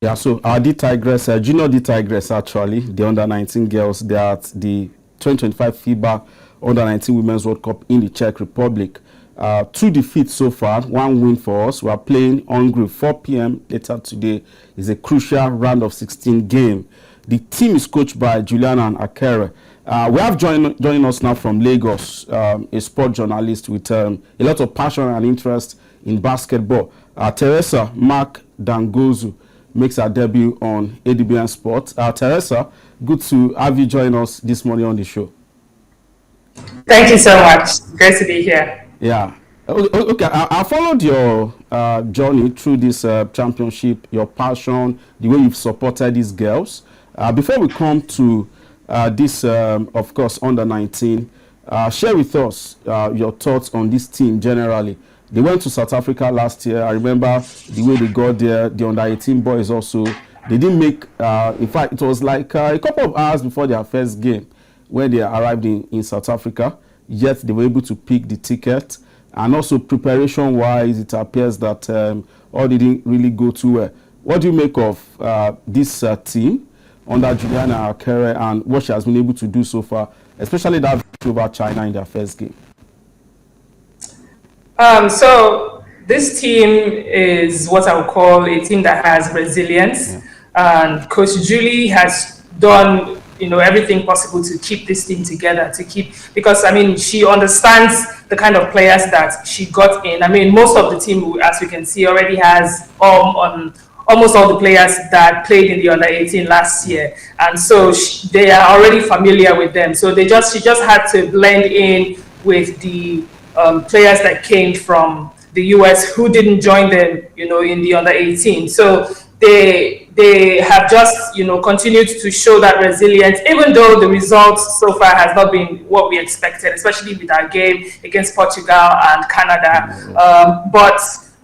Yeah, so our D Tigress, junior D Tigress, actually, the under 19 girls, they are at the 2025 FIBA under 19 Women's World Cup in the Czech Republic. Two defeats so far, one win for us. We are playing Hungary 4 p.m. later today. Is a crucial round of 16 game. The team is coached by Juliana and Akere. We have joining us now from Lagos, a sport journalist with a lot of passion and interest in basketball. Teresa Mac-Dangosu makes her debut on ADBN Sport. Teresa, good to have you join us this morning on the show. Thank you so much. Great to be here. Yeah. Okay, I followed your journey through this championship, your passion, the way you've supported these girls. Before we come to this, of course, under 19, share with us your thoughts on this team generally. They went to South Africa last year. I remember the way they got there. The under 18 boys also. They didn't make, in fact, it was like a couple of hours before their first game when they arrived in South Africa. Yet they were able to pick the ticket. And also preparation-wise, it appears that all didn't really go too well. What do you make of this team under Juliana Akere and what she has been able to do so far, especially that victory over China in their first game? So this team is what I would call a team that has resilience, and Coach Julie has done everything possible to keep this team together, because I mean she understands the kind of players that she got in. I mean most of the team, as we can see, already has almost all the players that played in the under 18 last year, and so they are already familiar with them. So she just had to blend in with the players that came from the US who didn't join them, in the under 18. So they have just, continued to show that resilience, even though the results so far has not been what we expected, especially with our game against Portugal and Canada. But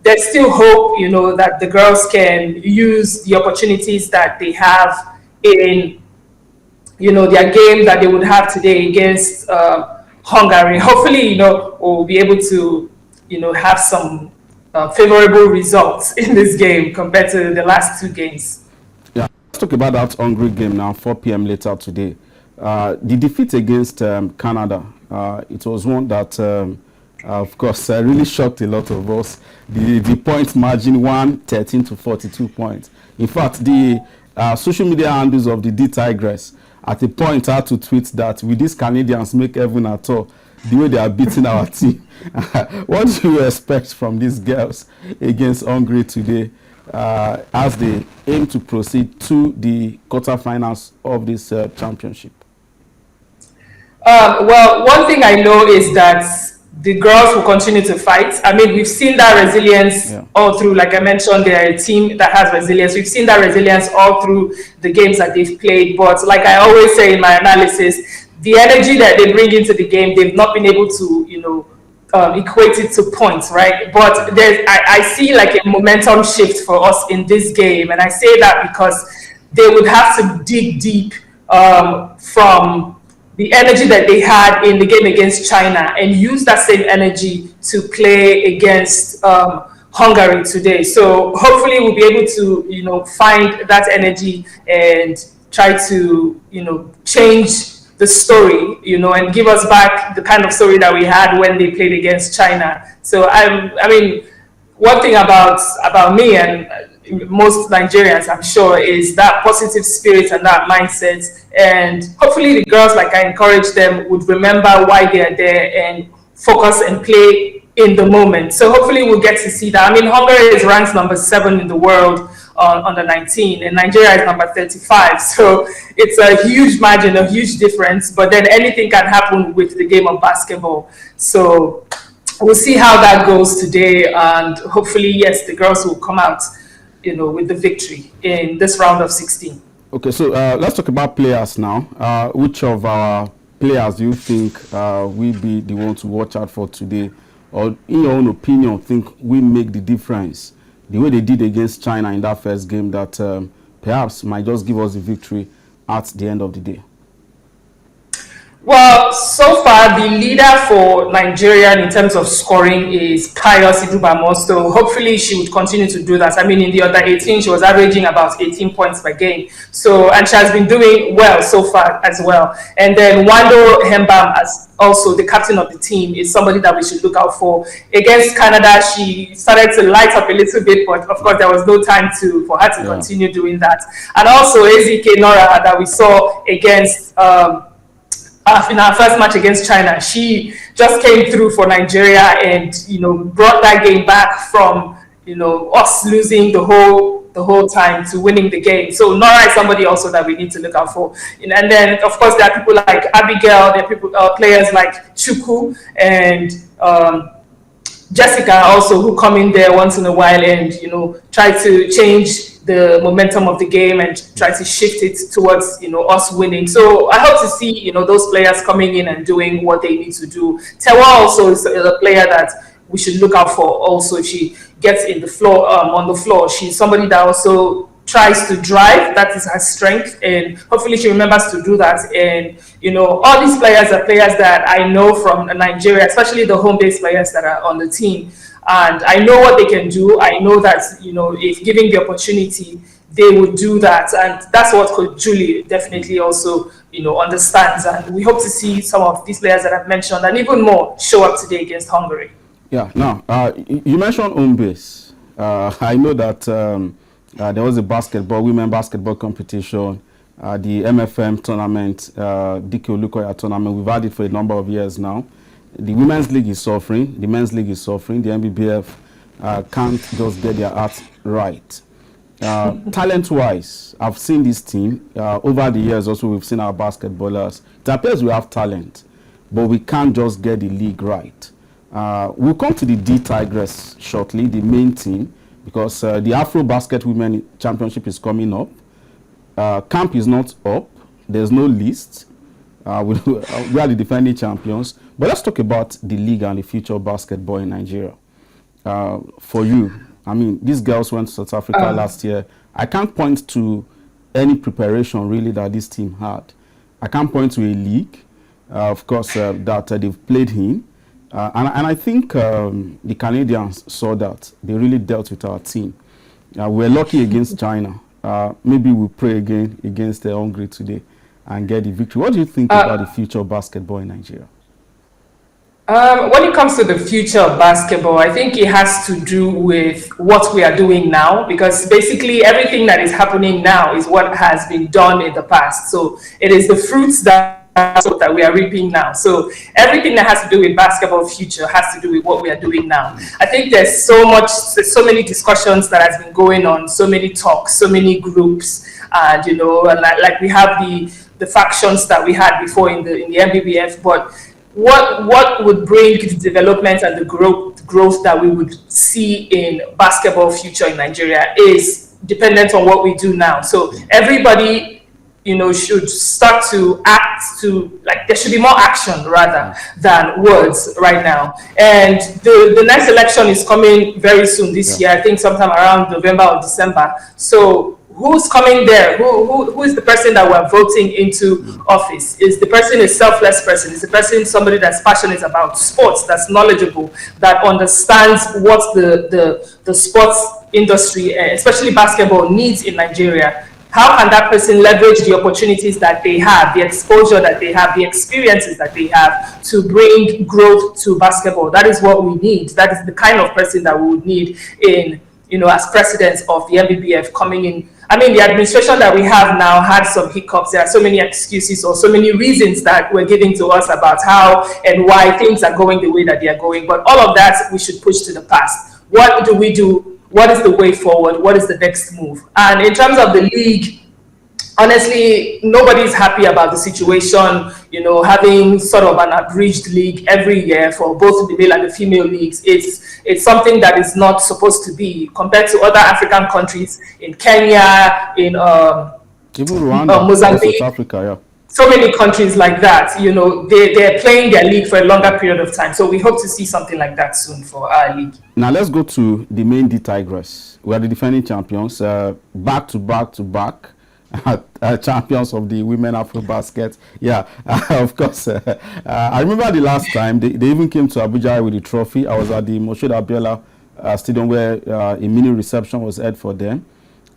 there's still hope, that the girls can use the opportunities that they have in, their game that they would have today against Hungary. Hopefully, we'll be able to, have some favorable results in this game compared to the last two games. Yeah, let's talk about that Hungary game now, 4 p.m. later today. The defeat against Canada, it was one that, of course, really shocked a lot of us. The point margin, 113 to 42 points. In fact, the social media handles of the D Tigress at a point had to tweet that with these Canadians make heaven at all, the way they are beating our team. What do you expect from these girls against Hungary today as they aim to proceed to the quarterfinals of this championship? Well, one thing I know is that the girls will continue to fight. I mean, we've seen that resilience all through, like I mentioned, they're a team that has resilience. We've seen that resilience all through the games that they've played. But like I always say in my analysis, the energy that they bring into the game, they've not been able to, equate it to points, right? But I see like a momentum shift for us in this game. And I say that because they would have to dig deep from the energy that they had in the game against China and use that same energy to play against Hungary today. So hopefully we'll be able to, find that energy and try to, change the story, and give us back the kind of story that we had when they played against China. So I mean, one thing about me and most Nigerians, I'm sure, is that positive spirit and that mindset. And hopefully the girls, like I encourage them, would remember why they are there and focus and play in the moment. So hopefully we'll get to see that. I mean, Hungary is ranked number 7 in the world under 19, and Nigeria is number 35. So it's a huge margin, a huge difference. But then anything can happen with the game of basketball. So we'll see how that goes today. And hopefully, yes, the girls will come out, with the victory in this round of 16. Okay, so let's talk about players now. Which of our players do you think will be the one to watch out for today? Or in your own opinion, think we make the difference? The way they did against China in that first game that perhaps might just give us the victory at the end of the day. Well, so far the leader for Nigeria in terms of scoring is Pius Idubamo. So hopefully she would continue to do that. I mean, in the under 18, she was averaging about 18 points per game. So, and she has been doing well so far as well. And then Wando Hembam, as also the captain of the team, is somebody that we should look out for. Against Canada, she started to light up a little bit, but of course there was no time for her to continue doing that. And also Ezike Nora that we saw against in our first match against China, she just came through for Nigeria and brought that game back from us losing the whole time to winning the game. So Nora is somebody also that we need to look out for. And then of course there are people like Abigail, there are people players like Chuku and Jessica also, who come in there once in a while and try to change the momentum of the game and try to shift it towards us winning. So I hope to see those players coming in and doing what they need to do. Tewa also is a player that we should look out for. Also, if she gets in the floor on the floor, she's somebody that also tries to drive. That is her strength, and hopefully she remembers to do that. And all these players are players that I know from Nigeria, especially the home-based players that are on the team. And I know what they can do. I know that, if given the opportunity, they would do that. And that's what Coach Julie definitely also, understands. And we hope to see some of these players that I've mentioned and even more show up today against Hungary. Yeah, now, you mentioned home base. I know that there was a women basketball competition, the MFM tournament, Dike Olukoya tournament. We've had it for a number of years now. The women's league is suffering. The men's league is suffering. The MBBF can't just get their act right. Talent-wise, I've seen this team. Over the years also, we've seen our basketballers. It appears we have talent, but we can't just get the league right. We'll come to the D-Tigress shortly, the main team, because the Afrobasket Women Championship is coming up. Camp is not up. There's no list. We are the defending champions. But let's talk about the league and the future of basketball in Nigeria. For you, I mean, these girls went to South Africa last year. I can't point to any preparation really that this team had. I can't point to a league, of course, that they've played in. And I think the Canadians saw that. They really dealt with our team. We're lucky against China. Maybe we'll pray again against Hungary today and get the victory. What do you think about the future of basketball in Nigeria? When it comes to the future of basketball, I think it has to do with what we are doing now, because basically everything that is happening now is what has been done in the past. So it is the fruits that we are reaping now. So everything that has to do with basketball future has to do with what we are doing now. I think there's so many discussions that has been going on, so many talks, so many groups, and and like we have the factions that we had before in the MBBF, but what would bring the development and the growth that we would see in basketball future in Nigeria is dependent on what we do now. So everybody, should start to act there should be more action rather than words right now. And the next election is coming very soon this year, I think sometime around November or December. So who's coming there? Who is the person that we're voting into office? Is the person a selfless person? Is the person somebody that's passionate about sports, that's knowledgeable, that understands what the sports industry, especially basketball, needs in Nigeria? How can that person leverage the opportunities that they have, the exposure that they have, the experiences that they have to bring growth to basketball? That is what we need. That is the kind of person that we would need in, as president of the MBBF coming in. I mean, the administration that we have now had some hiccups. There are so many excuses or so many reasons that were given to us about how and why things are going the way that they are going. But all of that, we should push to the past. What do we do? What is the way forward? What is the next move? And in terms of the league, honestly, nobody's happy about the situation, having sort of an abridged league every year for both the male and the female leagues. It's something that is not supposed to be compared to other African countries, in Kenya, in even Rwanda, Mozambique, South Africa, yeah. So many countries like that, they're playing their league for a longer period of time. So we hope to see something like that soon for our league. Now let's go to the main D-Tigress. We are the defending champions, back to back to back. champions of the women Afrobasket. Yeah, of course. I remember the last time they even came to Abuja with the trophy. I was at the Moshood Abiola Stadium where a mini reception was held for them.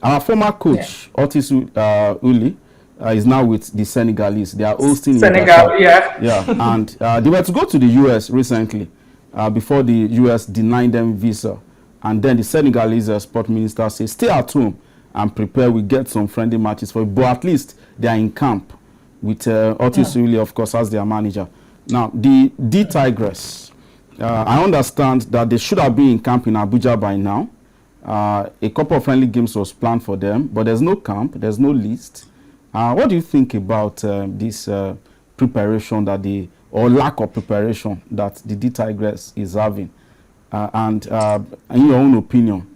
Our former coach, Otis Uli, is now with the Senegalese. They are hosting Senegal, yeah, and they were to go to the US recently before the US denied them visa. And then the Senegalese sport minister says, stay at home and prepare. We get some friendly matches for you. But at least they are in camp with Otis Uli, of course, as their manager. Now, the Tigress, I understand that they should have been in camp in Abuja by now. A couple of friendly games was planned for them, but there's no camp, there's no list. What do you think about this preparation or lack of preparation that the Tigress is having? And in your own opinion,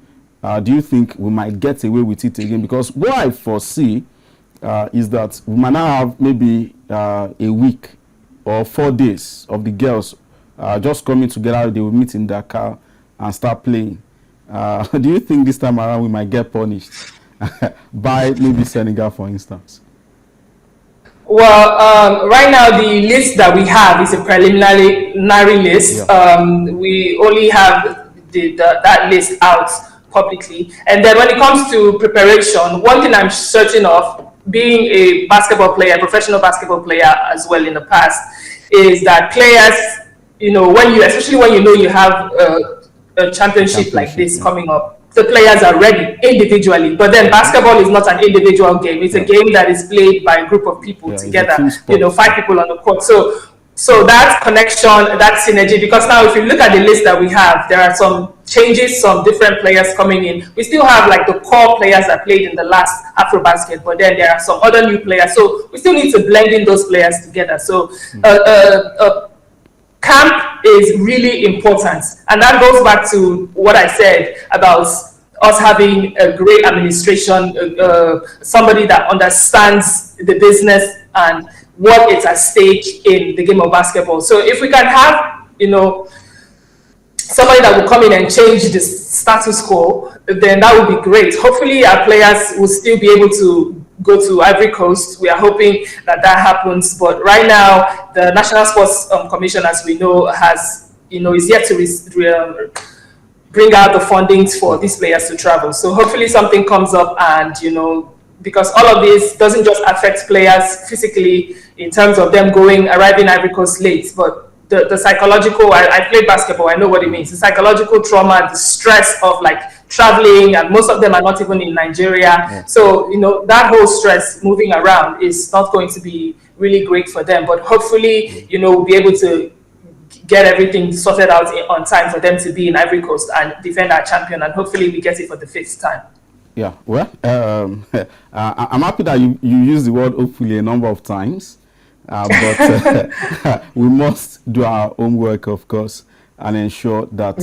do you think we might get away with it again? Because what I foresee is that we might now have maybe a week or 4 days of the girls just coming together. They will meet in Dakar and start playing. Do you think this time around we might get punished by maybe Senegal, for instance? Well, right now the list that we have is a preliminary list. Yeah. We only have that list out publicly. And then when it comes to preparation, one thing I'm certain of, being a basketball player, professional basketball player as well in the past, is that players, especially when you have a championship like this coming up, the players are ready individually. But then basketball is not an individual game. It's a game that is played by a group of people together, 5 people on the court. So that connection, that synergy, because now if you look at the list that we have, there are some changes, some different players coming in. We still have like the core players that played in the last Afrobasket, but then there are some other new players. So we still need to blend in those players together. So camp is really important. And that goes back to what I said about us having a great administration, somebody that understands the business and what is at stake in the game of basketball. So if we can have, somebody that will come in and change the status quo, then that would be great. Hopefully our players will still be able to go to Ivory Coast. We are hoping that happens. But right now, the National Sports Commission, as we know, is yet to bring out the fundings for these players to travel. So hopefully something comes up, and because all of this doesn't just affect players physically in terms of them arriving Ivory Coast late, but the psychological, I played basketball, I know what it means. The psychological trauma, the stress of like traveling, and most of them are not even in Nigeria. Yeah. So, that whole stress moving around is not going to be really great for them. But hopefully, we'll be able to get everything sorted out on time for them to be in Ivory Coast and defend our champion. And hopefully we get it for the 5th time. Yeah, well, I'm happy that you use the word hopefully a number of times. But we must do our homework, of course, and ensure that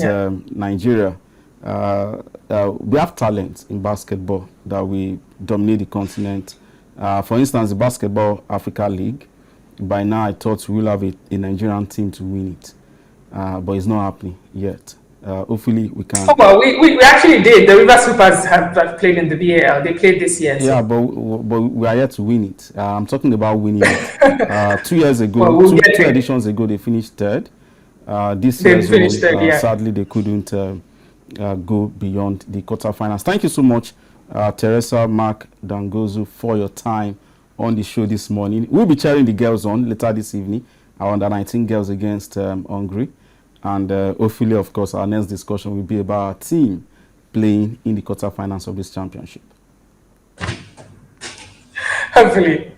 Nigeria, we have talent in basketball that we dominate the continent. For instance, the Basketball Africa League, by now I thought we will have a Nigerian team to win it, but it's not happening yet. Hopefully we can. Oh, well, we actually did. The River Supers have played in the BAL. They played this year. Yeah, but we are yet to win it. I'm talking about winning it. 2 years ago, well, two editions ago, they finished 3rd. This year, sadly, they couldn't go beyond the quarterfinals. Thank you so much, Teresa Mac-Dangosu, for your time on the show this morning. We'll be cheering the girls on later this evening. Our under-19 girls against Hungary. And hopefully, of course, our next discussion will be about our team playing in the quarterfinals of this championship. Hopefully.